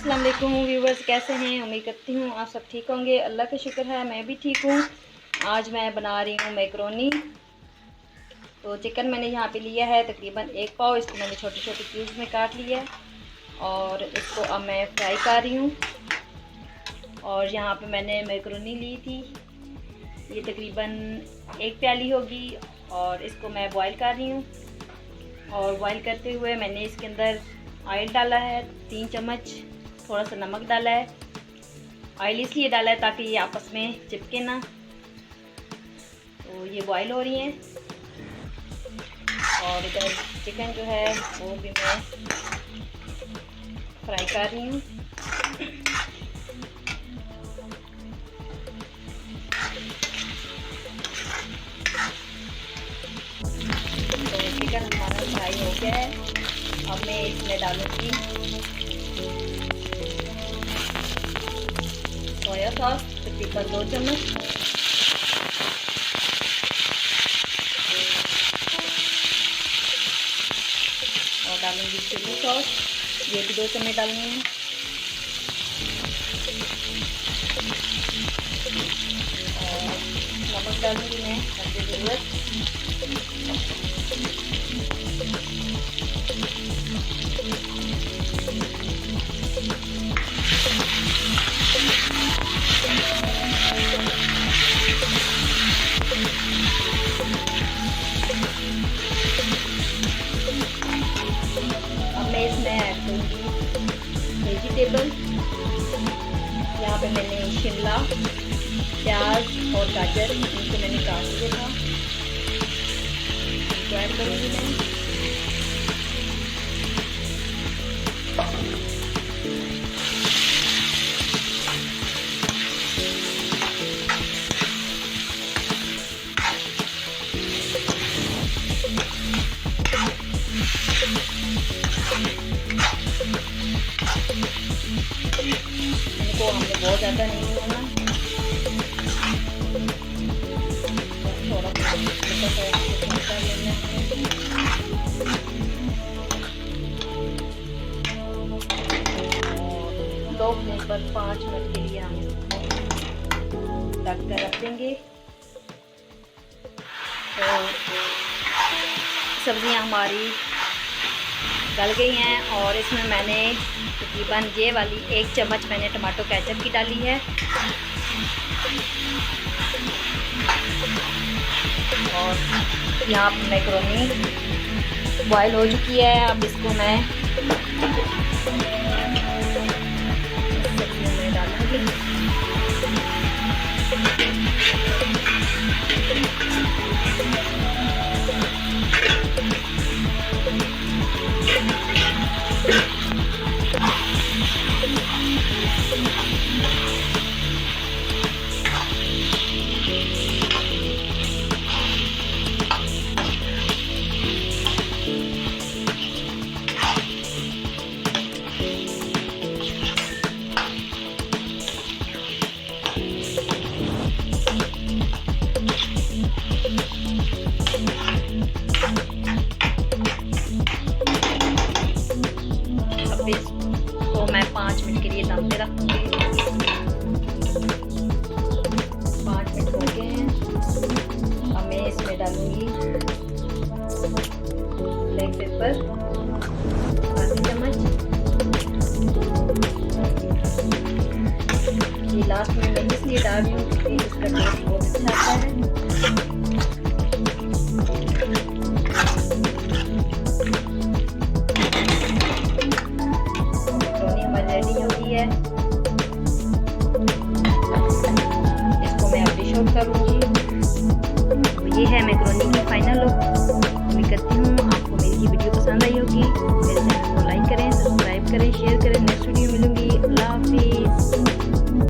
अस्सलाम वालेकुम व्यूवर्स, कैसे हैं? उम्मीद करती हूँ आप सब ठीक होंगे। अल्लाह का शुक्र है मैं भी ठीक हूँ। आज मैं बना रही हूँ मैकरोनी। तो चिकन मैंने यहाँ पे लिया है तकरीबन 1 पाव। इसको मैंने छोटे छोटे क्यूब्स में काट लिया है और इसको अब मैं फ्राई कर रही हूँ। और यहाँ पे मैंने मैकरोनी ली थी, ये तकरीबन 1 प्याली होगी और इसको मैं बॉईल कर रही हूँ। और बॉईल करते हुए मैंने इसके अंदर ऑयल डाला है 3 चम्मच, थोड़ा सा नमक डाला है। ऑयल इसलिए डाला है ताकि ये आपस में चिपके ना। तो ये बॉईल हो रही हैं और इधर चिकन जो है वो भी मैं फ्राई कर रही हूँ। तो चिकन हमारा फ्राई हो गया है। अब मैं इसमें डालूंगी सोया सॉस तकरीबन 2 चम्मच, और डालूंगी चिली सॉस, ये भी 2 चम्मच डालनी है। और नमक डालूंगी मैं अपनी ज़रूरत। अब मैं इसमें ऐड करूँगी वेजिटेबल। यहाँ पे मैंने शिमला, प्याज और गाजर इनको मैंने काट लिया था, इनको ऐड करूँगी मैं। इनको हमने बहुत ज़्यादा नहीं होना, थोड़ा सा लेना है। लो फ्लेम पर 5 मिनट के लिए हम ढक कर रख देंगे। तो सब्जियां हमारी गल गई हैं और इसमें मैंने तकरीबन ये वाली 1 चम्मच मैंने टमाटो केचप की डाली है। और यहाँ पर मैकरोनी बॉईल हो चुकी है। अब इसको मैं सब्जियों में डालूंगी। तो मैं 5 मिनट के लिए दम पे रखूँगी। 5 मिनट हो गए हैं। अब मैं इसमें डालूँगी ब्लैक पेपर आधी चम्मच। ये लास्ट में मैं इसलिए डाल रही हूँ क्योंकि इसका टेस्ट बहुत अच्छा आता है।